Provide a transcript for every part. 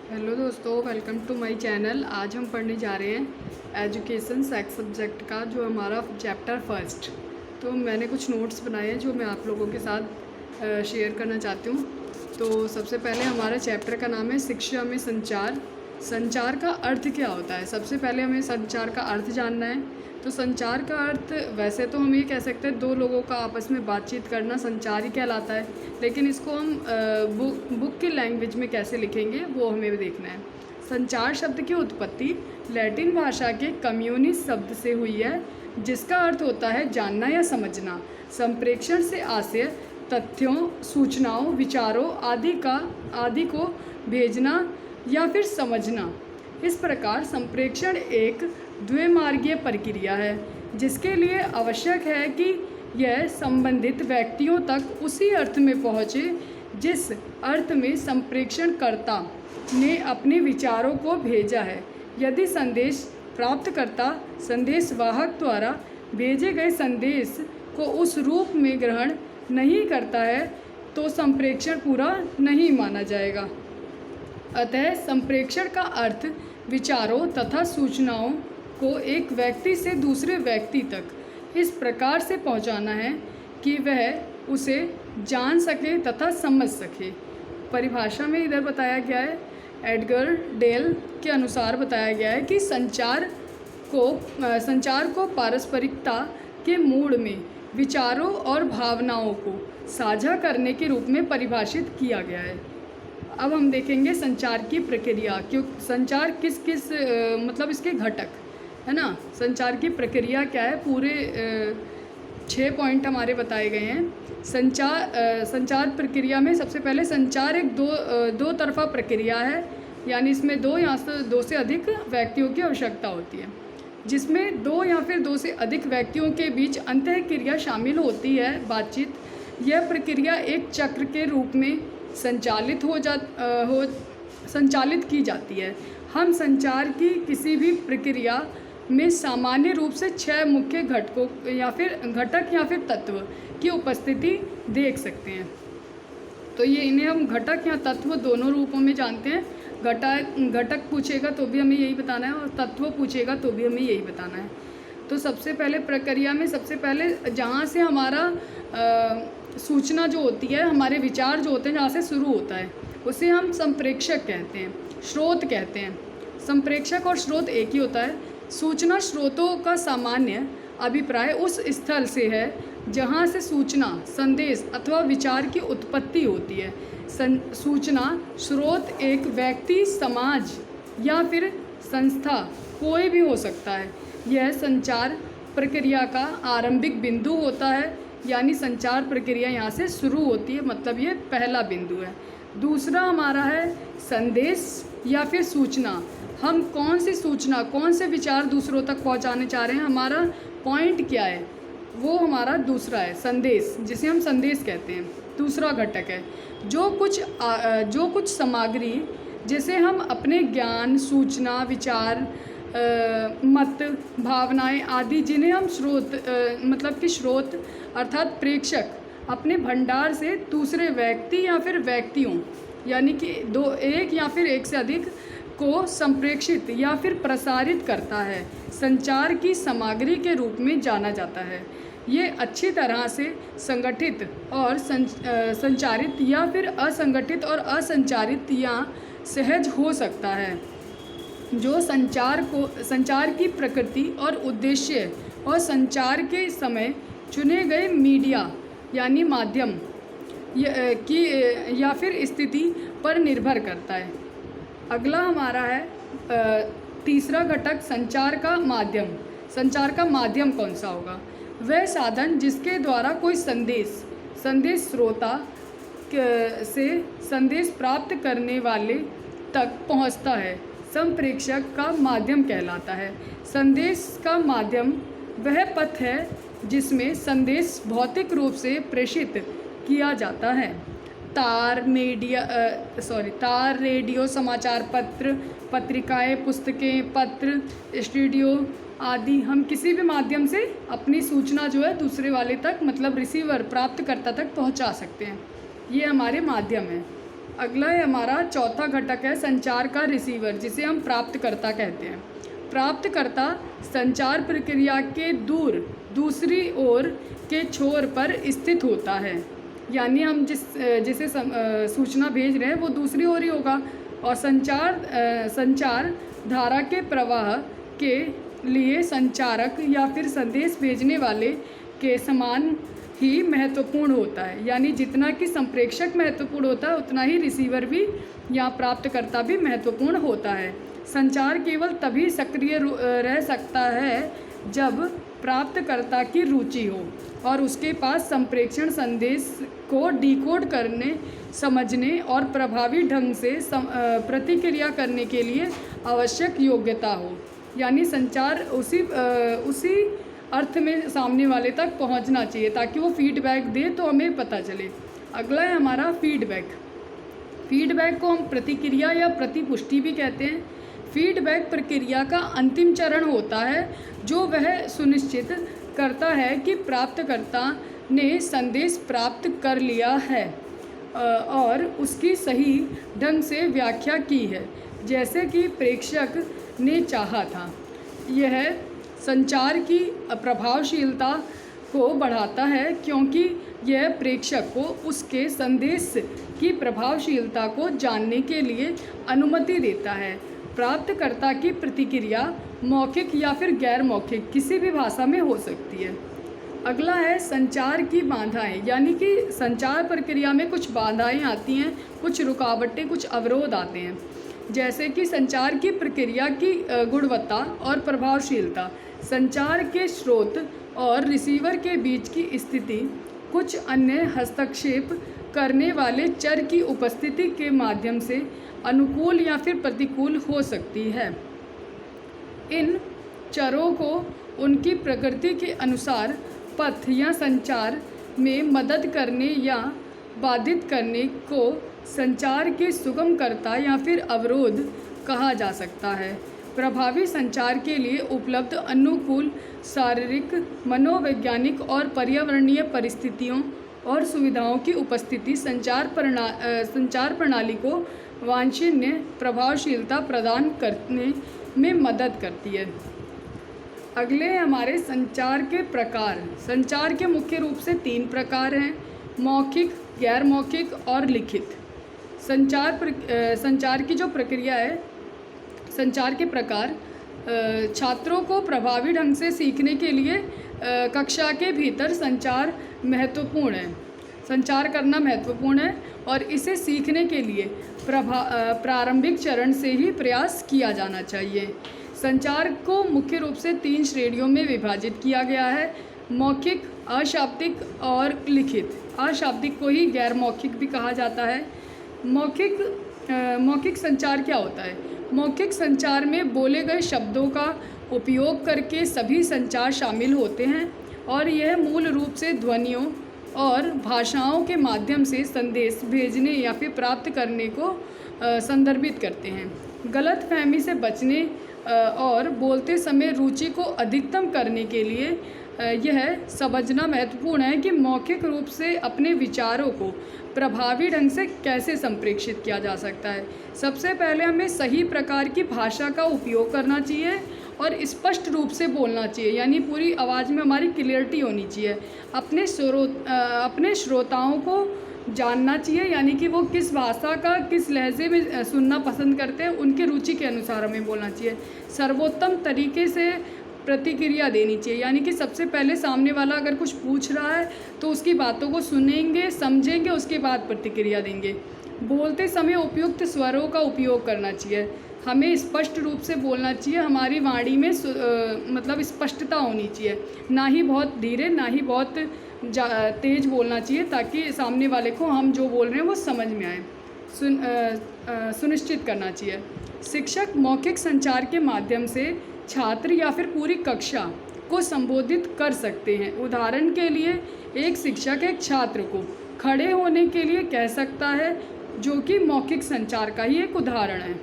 Hello दोस्तों, welcome to my channel. आज हम पढ़ने जा रहे हैं एजुकेशन सेक्स सब्जेक्ट का जो हमारा चैप्टर फर्स्ट। तो मैंने कुछ नोट्स बनाए हैं जो मैं आप लोगों के साथ शेयर करना चाहती हूँ। तो सबसे पहले हमारा चैप्टर का नाम है शिक्षा में संचार। संचार का अर्थ क्या होता है? सबसे पहले हमें संचार का अर्थ जानना है। तो संचार का अर्थ वैसे तो हम ये कह सकते हैं दो लोगों का आपस में बातचीत करना संचार ही कहलाता है, लेकिन इसको हम बुक की लैंग्वेज में कैसे लिखेंगे वो हमें भी देखना है। संचार शब्द की उत्पत्ति लैटिन भाषा के कम्युनिस शब्द से हुई है, जिसका अर्थ होता है जानना या समझना। संप्रेषण से आशय, तथ्यों, सूचनाओं, विचारों आदि को भेजना या फिर समझना। इस प्रकार संप्रेषण एक द्विमार्गीय प्रक्रिया है, जिसके लिए आवश्यक है कि यह संबंधित व्यक्तियों तक उसी अर्थ में पहुँचे जिस अर्थ में संप्रेषणकर्ता ने अपने विचारों को भेजा है। यदि संदेश प्राप्तकर्ता संदेशवाहक द्वारा भेजे गए संदेश को उस रूप में ग्रहण नहीं करता है तो संप्रेषण पूरा नहीं माना जाएगा। अतः संप्रेषण का अर्थ विचारों तथा सूचनाओं को एक व्यक्ति से दूसरे व्यक्ति तक इस प्रकार से पहुंचाना है कि वह उसे जान सके तथा समझ सके। परिभाषा में इधर बताया गया है, एडगर डेल के अनुसार बताया गया है कि संचार को पारस्परिकता के मूड में विचारों और भावनाओं को साझा करने के रूप में परिभाषित किया गया है। अब हम देखेंगे संचार की प्रक्रिया, क्यों संचार किस मतलब इसके घटक है ना। संचार की प्रक्रिया क्या है, पूरे 6 पॉइंट हमारे बताए गए हैं। संचार प्रक्रिया में सबसे पहले संचार एक दो तरफा प्रक्रिया है, यानी इसमें दो से अधिक व्यक्तियों की आवश्यकता होती है, जिसमें 2 या फिर 2 से अधिक व्यक्तियों के बीच अंतःक्रिया शामिल होती है, बातचीत। यह प्रक्रिया एक चक्र के रूप में संचालित की जाती है। हम संचार की किसी भी प्रक्रिया में सामान्य रूप से 6 मुख्य घटक या फिर तत्व की उपस्थिति देख सकते हैं। तो ये इन्हें हम घटक या तत्व दोनों रूपों में जानते हैं। घटक पूछेगा तो भी हमें यही बताना है और तत्व पूछेगा तो भी हमें यही बताना है। तो सबसे पहले प्रक्रिया में सबसे पहले जहाँ से हमारा सूचना जो होती है, हमारे विचार जो होते हैं, जहाँ से शुरू होता है उसे हम संप्रेषक कहते हैं, स्रोत कहते हैं। संप्रेषक और स्रोत एक ही होता है। सूचना स्रोतों का सामान्य अभिप्राय उस स्थल से है जहाँ से सूचना, संदेश अथवा विचार की उत्पत्ति होती है। सूचना स्रोत एक व्यक्ति, समाज या फिर संस्था कोई भी हो सकता है। यह संचार प्रक्रिया का आरंभिक बिंदु होता है, यानी संचार प्रक्रिया यहाँ से शुरू होती है, मतलब ये पहला बिंदु है। दूसरा हमारा है संदेश या फिर सूचना। हम कौन सी सूचना, कौन से विचार दूसरों तक पहुँचाने चाह रहे हैं, हमारा पॉइंट क्या है, वो हमारा दूसरा है संदेश, जिसे हम संदेश कहते हैं। दूसरा घटक है जो कुछ सामग्री जिसे हम अपने ज्ञान, सूचना, विचार, मत, भावनाएं आदि, जिन्हें हम स्रोत अर्थात प्रेषक अपने भंडार से दूसरे व्यक्ति या फिर व्यक्तियों, यानी कि एक या फिर एक से अधिक को संप्रेषित या फिर प्रसारित करता है, संचार की सामग्री के रूप में जाना जाता है। ये अच्छी तरह से संगठित और संचारित या फिर असंगठित और असंचारित या सहज हो सकता है, जो संचार की प्रकृति और उद्देश्य और संचार के समय चुने गए मीडिया यानी माध्यम या फिर स्थिति पर निर्भर करता है। अगला हमारा है तीसरा घटक संचार का माध्यम। संचार का माध्यम कौन सा होगा? वह साधन जिसके द्वारा कोई संदेश श्रोता से संदेश प्राप्त करने वाले तक पहुंचता है, संप्रेषक का माध्यम कहलाता है। संदेश का माध्यम वह पथ है जिसमें संदेश भौतिक रूप से प्रेषित किया जाता है। तार, रेडियो, समाचार पत्र, पत्रिकाएं, पुस्तकें, पत्र, स्टूडियो आदि, हम किसी भी माध्यम से अपनी सूचना जो है दूसरे वाले तक, मतलब रिसीवर, प्राप्तकर्ता तक पहुंचा सकते हैं। ये हमारे माध्यम हैं। अगला है हमारा चौथा घटक है संचार का रिसीवर, जिसे हम प्राप्तकर्ता कहते हैं। प्राप्तकर्ता संचार प्रक्रिया के दूसरी ओर के छोर पर स्थित होता है, यानी हम जिसे सूचना भेज रहे हैं वो दूसरी ओर ही होगा। और संचार धारा के प्रवाह के लिए संचारक या फिर संदेश भेजने वाले के समान ही महत्वपूर्ण होता है, यानी जितना कि संप्रेषक महत्वपूर्ण होता है उतना ही रिसीवर भी या प्राप्तकर्ता भी महत्वपूर्ण होता है। संचार केवल तभी सक्रिय रह सकता है जब प्राप्तकर्ता की रुचि हो और उसके पास संप्रेषण संदेश को डिकोड करने, समझने और प्रभावी ढंग से प्रतिक्रिया करने के लिए आवश्यक योग्यता हो, यानी संचार उसी अर्थ में सामने वाले तक पहुंचना चाहिए ताकि वो फीडबैक दे तो हमें पता चले। अगला है हमारा फीडबैक। फीडबैक को हम प्रतिक्रिया या प्रतिपुष्टि भी कहते हैं। फीडबैक प्रक्रिया का अंतिम चरण होता है जो वह सुनिश्चित करता है कि प्राप्तकर्ता ने संदेश प्राप्त कर लिया है और उसकी सही ढंग से व्याख्या की है, जैसे कि प्रेषक ने चाहा था। यह संचार की प्रभावशीलता को बढ़ाता है क्योंकि यह प्रेषक को उसके संदेश की प्रभावशीलता को जानने के लिए अनुमति देता है। प्राप्तकर्ता की प्रतिक्रिया मौखिक या फिर गैर मौखिक किसी भी भाषा में हो सकती है। अगला है संचार की बाधाएं, यानी कि संचार प्रक्रिया में कुछ बाधाएं आती हैं, कुछ रुकावटें, कुछ अवरोध आते हैं, जैसे कि संचार की प्रक्रिया की गुणवत्ता और प्रभावशीलता, संचार के स्रोत और रिसीवर के बीच की स्थिति, कुछ अन्य हस्तक्षेप करने वाले चर की उपस्थिति के माध्यम से अनुकूल या फिर प्रतिकूल हो सकती है। इन चरों को उनकी प्रकृति के अनुसार पथ या संचार में मदद करने या बाधित करने को संचार के सुगमकर्ता या फिर अवरोध कहा जा सकता है। प्रभावी संचार के लिए उपलब्ध अनुकूल शारीरिक, मनोवैज्ञानिक और पर्यावरणीय परिस्थितियों और सुविधाओं की उपस्थिति संचार प्रणाली को वांछनीय प्रभावशीलता प्रदान करने में मदद करती है। अगले हमारे संचार के प्रकार। संचार के मुख्य रूप से 3 प्रकार हैं: मौखिक, गैर मौखिक और लिखित। संचार की जो प्रक्रिया है, संचार के प्रकार, छात्रों को प्रभावी ढंग से सीखने के लिए कक्षा के भीतर संचार महत्वपूर्ण है, संचार करना महत्वपूर्ण है और इसे सीखने के लिए प्रारंभिक चरण से ही प्रयास किया जाना चाहिए। संचार को मुख्य रूप से 3 श्रेणियों में विभाजित किया गया है: मौखिक, अशाब्दिक और लिखित। अशाब्दिक को ही गैर मौखिक भी कहा जाता है। मौखिक संचार क्या होता है? मौखिक संचार में बोले गए शब्दों का उपयोग करके सभी संचार शामिल होते हैं और यह मूल रूप से ध्वनियों और भाषाओं के माध्यम से संदेश भेजने या फिर प्राप्त करने को संदर्भित करते हैं। गलतफहमी से बचने और बोलते समय रुचि को अधिकतम करने के लिए यह समझना महत्वपूर्ण है कि मौखिक रूप से अपने विचारों को प्रभावी ढंग से कैसे संप्रेषित किया जा सकता है। सबसे पहले हमें सही प्रकार की भाषा का उपयोग करना चाहिए और स्पष्ट रूप से बोलना चाहिए, यानी पूरी आवाज़ में हमारी क्लियरिटी होनी चाहिए। अपने श्रोताओं को जानना चाहिए, यानी कि वो किस भाषा का किस लहजे में सुनना पसंद करते हैं, उनके रुचि के अनुसार हमें बोलना चाहिए। सर्वोत्तम तरीके से प्रतिक्रिया देनी चाहिए, यानी कि सबसे पहले सामने वाला अगर कुछ पूछ रहा है तो उसकी बातों को सुनेंगे, समझेंगे, उसके बाद प्रतिक्रिया देंगे। बोलते समय उपयुक्त स्वरों का उपयोग करना चाहिए, हमें स्पष्ट रूप से बोलना चाहिए, हमारी वाणी में मतलब स्पष्टता होनी चाहिए, ना ही बहुत धीरे ना ही बहुत तेज़ बोलना चाहिए ताकि सामने वाले को हम जो बोल रहे हैं वो समझ में आए। सुनिश्चित करना चाहिए। शिक्षक मौखिक संचार के माध्यम से छात्र या फिर पूरी कक्षा को संबोधित कर सकते हैं। उदाहरण के लिए एक शिक्षक एक छात्र को खड़े होने के लिए कह सकता है, जो कि मौखिक संचार का ही एक उदाहरण है।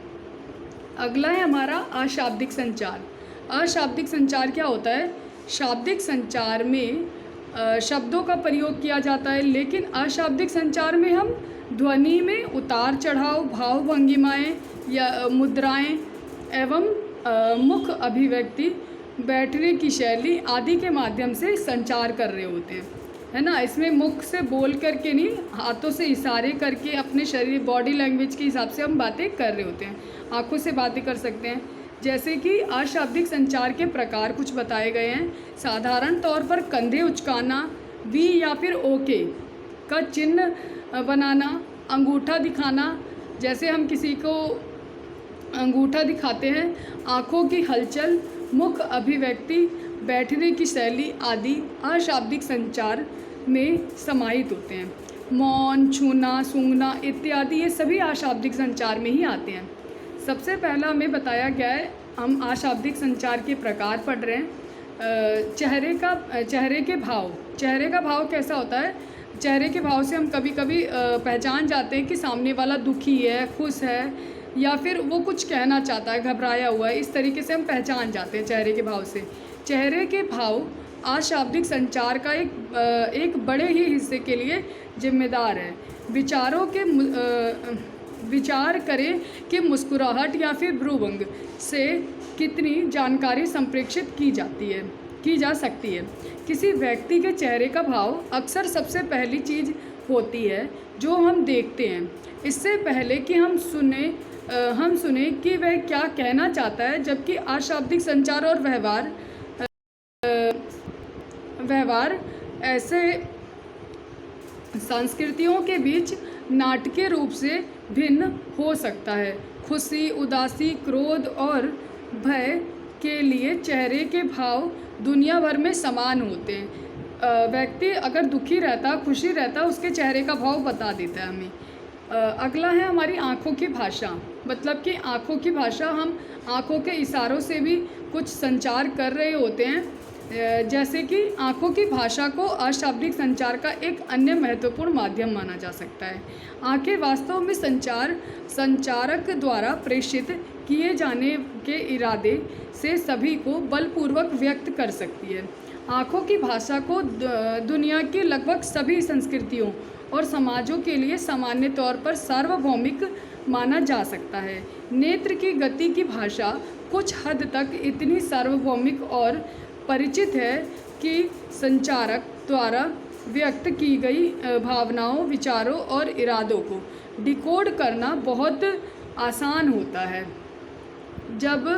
अगला है हमारा अशाब्दिक संचार। अशाब्दिक संचार क्या होता है? शाब्दिक संचार में शब्दों का प्रयोग किया जाता है, लेकिन अशाब्दिक संचार में हम ध्वनि में उतार चढ़ाव, भाव भंगिमाएँ या मुद्राएँ एवं मुख अभिव्यक्ति, बैठने की शैली आदि के माध्यम से संचार कर रहे होते हैं, है ना। इसमें मुख से बोल करके नहीं, हाथों से इशारे करके अपने शरीर बॉडी लैंग्वेज के हिसाब से हम बातें कर रहे होते हैं। आँखों से बातें कर सकते हैं। जैसे कि अशाब्दिक संचार के प्रकार कुछ बताए गए हैं। साधारण तौर पर कंधे उचकाना, वी या फिर ओके का चिन्ह बनाना, अंगूठा दिखाना, जैसे हम किसी को अंगूठा दिखाते हैं, आँखों की हलचल, मुख अभिव्यक्ति, बैठने की शैली आदि अशाब्दिक संचार में समाहित होते हैं। मौन, छूना, सूंघना इत्यादि ये सभी अशाब्दिक संचार में ही आते हैं। सबसे पहला हमें बताया गया है, हम अशाब्दिक संचार के प्रकार पढ़ रहे हैं। चेहरे के भाव। चेहरे का भाव कैसा होता है? चेहरे के भाव से हम कभी कभी पहचान जाते हैं कि सामने वाला दुखी है, खुश है, या फिर वो कुछ कहना चाहता है, घबराया हुआ है। इस तरीके से हम पहचान जाते हैं चेहरे के भाव से। चेहरे के भाव अशाब्दिक संचार का एक बड़े ही हिस्से के लिए जिम्मेदार है। विचार करें कि मुस्कुराहट या फिर भ्रूभंग से कितनी जानकारी संप्रेषित की जा सकती है। किसी व्यक्ति के चेहरे का भाव अक्सर सबसे पहली चीज़ होती है जो हम देखते हैं। इससे पहले कि हम सुने कि वह क्या कहना चाहता है, जबकि अशाब्दिक संचार और व्यवहार ऐसे संस्कृतियों के बीच नाटकीय रूप से भिन्न हो सकता है। खुशी, उदासी, क्रोध और भय के लिए चेहरे के भाव दुनिया भर में समान होते हैं। व्यक्ति अगर दुखी रहता, खुशी रहता, उसके चेहरे का भाव बता देता है हमें। अगला है हमारी आँखों की भाषा। मतलब कि आँखों की भाषा, हम आँखों के इशारों से भी कुछ संचार कर रहे होते हैं। जैसे कि आँखों की भाषा को अशाब्दिक संचार का एक अन्य महत्वपूर्ण माध्यम माना जा सकता है। आँखें वास्तव में संचारक द्वारा प्रेषित किए जाने के इरादे से सभी को बलपूर्वक व्यक्त कर सकती है। आँखों की भाषा को दुनिया की लगभग सभी संस्कृतियों और समाजों के लिए सामान्य तौर पर सार्वभौमिक माना जा सकता है। नेत्र की गति की भाषा कुछ हद तक इतनी सार्वभौमिक और परिचित है कि संचारक द्वारा व्यक्त की गई भावनाओं, विचारों और इरादों को डिकोड करना बहुत आसान होता है। जब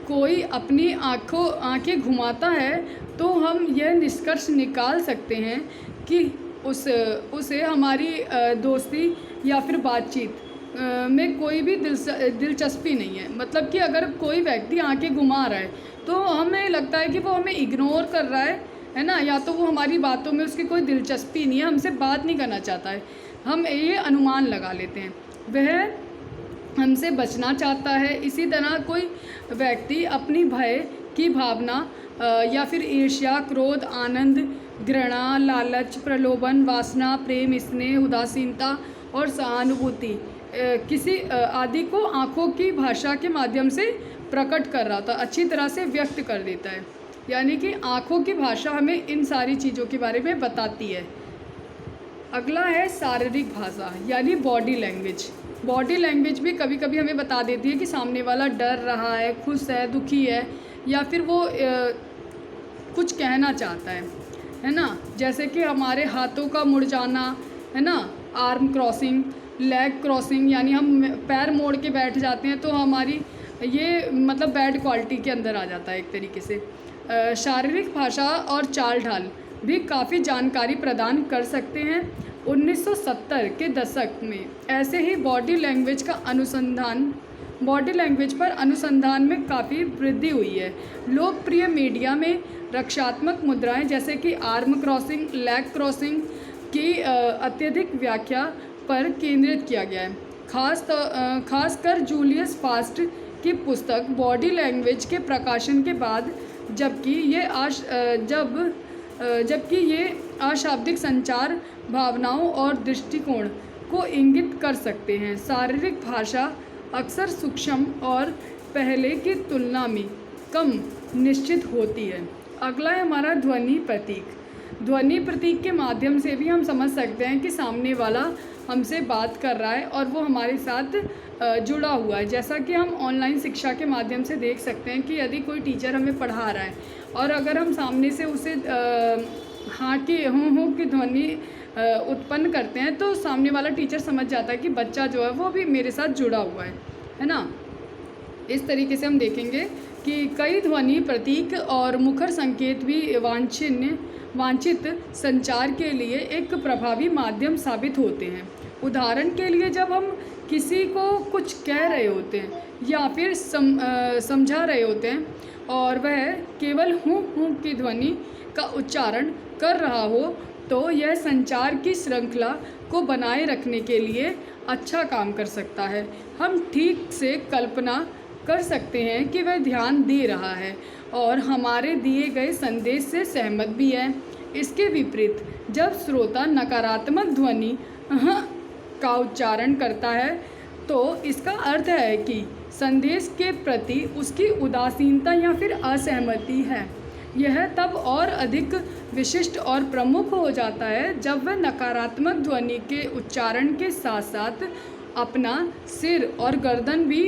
कोई अपनी आँखें घुमाता है तो हम यह निष्कर्ष निकाल सकते हैं कि उसे हमारी दोस्ती या फिर बातचीत में कोई भी दिलचस्पी नहीं है। मतलब कि अगर कोई व्यक्ति आंखें घुमा रहा है तो हमें लगता है कि वो हमें इग्नोर कर रहा है ना, या तो वो हमारी बातों में उसकी कोई दिलचस्पी नहीं है, हमसे बात नहीं करना चाहता है। हम ये अनुमान लगा लेते हैं वह हमसे बचना चाहता है। इसी तरह कोई व्यक्ति अपनी भय की भावना या फिर ईर्ष्या, क्रोध, आनंद, घृणा, लालच, प्रलोभन, वासना, प्रेम, स्नेह, उदासीनता और सहानुभूति किसी आदि को आँखों की भाषा के माध्यम से प्रकट कर रहा था, अच्छी तरह से व्यक्त कर देता है। यानी कि आँखों की भाषा हमें इन सारी चीज़ों के बारे में बताती है। अगला है शारीरिक भाषा यानी बॉडी लैंग्वेज। बॉडी लैंग्वेज भी कभी कभी हमें बता देती है कि सामने वाला डर रहा है, खुश है, दुखी है, या फिर वो कुछ कहना चाहता है ना। जैसे कि हमारे हाथों का मुड़ जाना, है ना, आर्म क्रॉसिंग, लेग क्रॉसिंग, यानी हम पैर मोड़ के बैठ जाते हैं तो हमारी ये मतलब बैड क्वालिटी के अंदर आ जाता है एक तरीके से। शारीरिक भाषा और चाल ढाल भी काफ़ी जानकारी प्रदान कर सकते हैं। 1970 के दशक में ऐसे ही बॉडी लैंग्वेज पर अनुसंधान में काफ़ी वृद्धि हुई है। लोकप्रिय मीडिया में रक्षात्मक मुद्राएं जैसे कि आर्म क्रॉसिंग, लेग क्रॉसिंग की अत्यधिक व्याख्या पर केंद्रित किया गया है। खासकर जूलियस फास्ट की पुस्तक बॉडी लैंग्वेज के प्रकाशन के बाद, जबकि ये अशाब्दिक संचार भावनाओं और दृष्टिकोण को इंगित कर सकते हैं। शारीरिक भाषा अक्सर सूक्ष्म और पहले की तुलना में कम निश्चित होती है। अगला है हमारा ध्वनि प्रतीक। ध्वनि प्रतीक के माध्यम से भी हम समझ सकते हैं कि सामने वाला हमसे बात कर रहा है और वो हमारे साथ जुड़ा हुआ है। जैसा कि हम ऑनलाइन शिक्षा के माध्यम से देख सकते हैं कि यदि कोई टीचर हमें पढ़ा रहा है और अगर हम सामने से उसे हाँ की हूँ की ध्वनि उत्पन्न करते हैं तो सामने वाला टीचर समझ जाता है कि बच्चा जो है वो भी मेरे साथ जुड़ा हुआ है ना। इस तरीके से हम देखेंगे कि कई ध्वनि प्रतीक और मुखर संकेत भी वांछित संचार के लिए एक प्रभावी माध्यम साबित होते हैं। उदाहरण के लिए जब हम किसी को कुछ कह रहे होते हैं या फिर समझा रहे होते हैं और वह केवल हूँ की ध्वनि का उच्चारण कर रहा हो तो यह संचार की श्रृंखला को बनाए रखने के लिए अच्छा काम कर सकता है। हम ठीक से कल्पना कर सकते हैं कि वह ध्यान दे रहा है और हमारे दिए गए संदेश से सहमत भी है। इसके विपरीत जब श्रोता नकारात्मक ध्वनि का उच्चारण करता है तो इसका अर्थ है कि संदेश के प्रति उसकी उदासीनता या फिर असहमति है। यह तब और अधिक विशिष्ट और प्रमुख हो जाता है जब वह नकारात्मक ध्वनि के उच्चारण के साथ साथ अपना सिर और गर्दन भी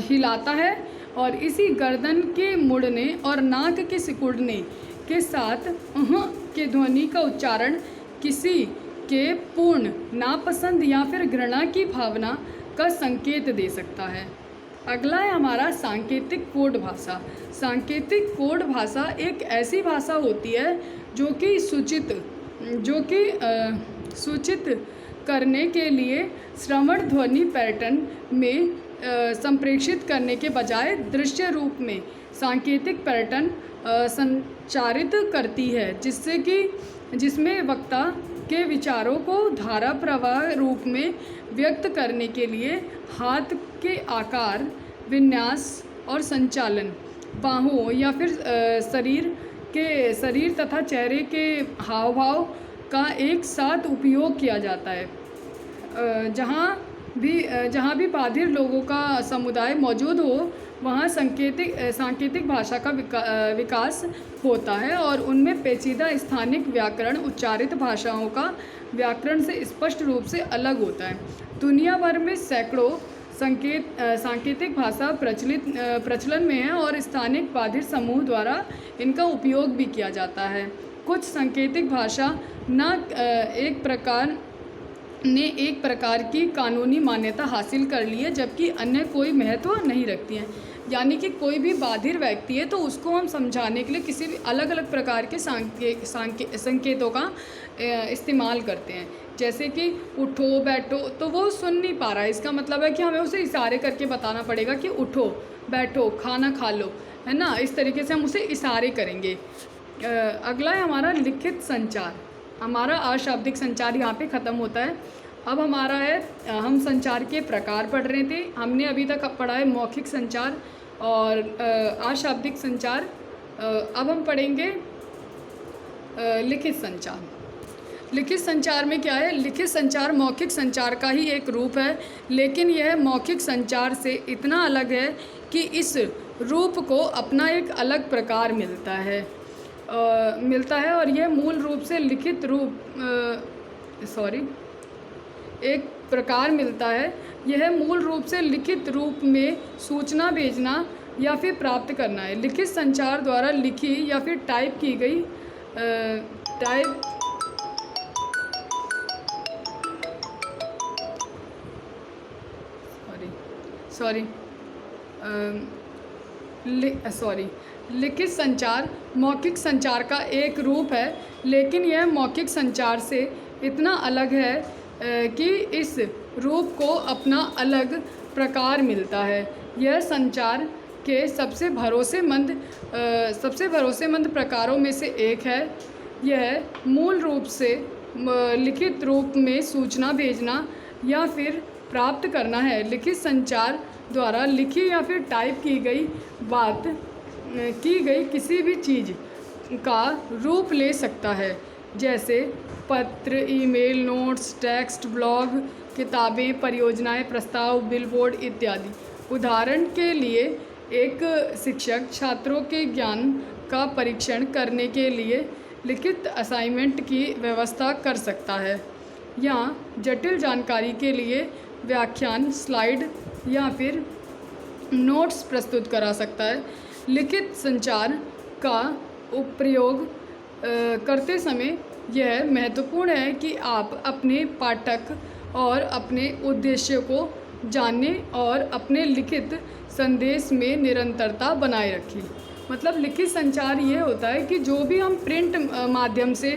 हिलाता है और इसी गर्दन के मुड़ने और नाक के सिकुड़ने के साथ के ध्वनि का उच्चारण किसी के पूर्ण नापसंद या फिर घृणा की भावना का संकेत दे सकता है। अगला है हमारा सांकेतिक कोड भाषा। सांकेतिक कोड भाषा एक ऐसी भाषा होती है जो कि सूचित करने के लिए श्रवण ध्वनि पैटर्न में संप्रेषित करने के बजाय दृश्य रूप में सांकेतिक पैटर्न संचारित करती है, जिसमें वक्ता के विचारों को धारा प्रवाह रूप में व्यक्त करने के लिए हाथ के आकार, विन्यास और संचालन, बाहों या फिर शरीर तथा चेहरे के हाव भाव का एक साथ उपयोग किया जाता है। जहाँ भी बाधिर लोगों का समुदाय मौजूद हो वहाँ सांकेतिक भाषा का विकास होता है और उनमें पेचीदा स्थानिक व्याकरण उच्चारित भाषाओं का व्याकरण से स्पष्ट रूप से अलग होता है। दुनिया भर में सैकड़ों सांकेतिक भाषा प्रचलन में है और स्थानिक बाधिर समूह द्वारा इनका उपयोग भी किया जाता है। कुछ सांकेतिक भाषा एक प्रकार की कानूनी मान्यता हासिल कर ली है जबकि अन्य कोई महत्व नहीं रखती हैं। यानी कि कोई भी बाधिर व्यक्ति है तो उसको हम समझाने के लिए किसी भी अलग अलग प्रकार के संकेतों का इस्तेमाल करते हैं। जैसे कि उठो बैठो तो वो सुन नहीं पा रहा है, इसका मतलब है कि हमें उसे इशारे करके बताना पड़ेगा कि उठो बैठो खाना खा लो, है ना। इस तरीके से हम उसे इशारे करेंगे। अगला है हमारा लिखित संचार। हमारा अशाब्दिक संचार यहाँ पे ख़त्म होता है। अब हमारा है हम संचार के प्रकार पढ़ रहे थे। हमने अभी तक पढ़ा है मौखिक संचार और अशाब्दिक संचार। अब हम पढ़ेंगे लिखित संचार। लिखित संचार में क्या है? लिखित संचार मौखिक संचार का ही एक रूप है, लेकिन यह मौखिक संचार से इतना अलग है कि इस रूप को अपना एक अलग प्रकार मिलता है और यह मूल रूप से लिखित एक प्रकार मिलता है। यह मूल रूप से लिखित रूप में सूचना भेजना या फिर प्राप्त करना है। लिखित संचार द्वारा लिखी या फिर टाइप की गई लिखित संचार मौखिक संचार का एक रूप है, लेकिन यह मौखिक संचार से इतना अलग है कि इस रूप को अपना अलग प्रकार मिलता है। यह संचार के सबसे भरोसेमंद प्रकारों में से एक है। यह मूल रूप से लिखित रूप में सूचना भेजना या फिर प्राप्त करना है। लिखित संचार द्वारा लिखी या फिर टाइप की गई किसी भी चीज़ का रूप ले सकता है, जैसे पत्र, ईमेल, नोट्स, टेक्स्ट, ब्लॉग, किताबें, परियोजनाएं, प्रस्ताव, बिलबोर्ड इत्यादि। उदाहरण के लिए एक शिक्षक छात्रों के ज्ञान का परीक्षण करने के लिए लिखित असाइनमेंट की व्यवस्था कर सकता है या जटिल जानकारी के लिए व्याख्यान, स्लाइड या फिर नोट्स प्रस्तुत करा सकता है। लिखित संचार का प्रयोग करते समय यह महत्वपूर्ण है कि आप अपने पाठक और अपने उद्देश्य को जानने और अपने लिखित संदेश में निरंतरता बनाए रखें। मतलब लिखित संचार ये होता है कि जो भी हम प्रिंट माध्यम से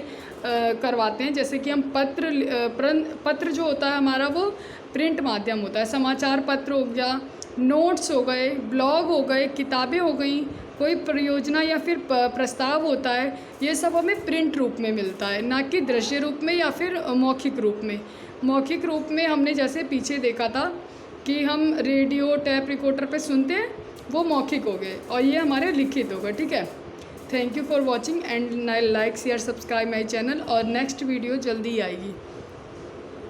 करवाते हैं, जैसे कि हम पत्र जो होता है हमारा वो प्रिंट माध्यम होता है, समाचार पत्र हो गया, नोट्स हो गए, ब्लॉग हो गए, किताबें हो गई, कोई परियोजना या फिर प्रस्ताव होता है, ये सब हमें प्रिंट रूप में मिलता है, ना कि दृश्य रूप में या फिर मौखिक रूप में। मौखिक रूप में हमने जैसे पीछे देखा था कि हम रेडियो, टैप रिकॉर्डर पे सुनते हैं, वो मौखिक हो गए और ये हमारे लिखित हो गए। ठीक है, thank you for watching and like share subscribe my channel और नेक्स्ट वीडियो जल्दी आएगी।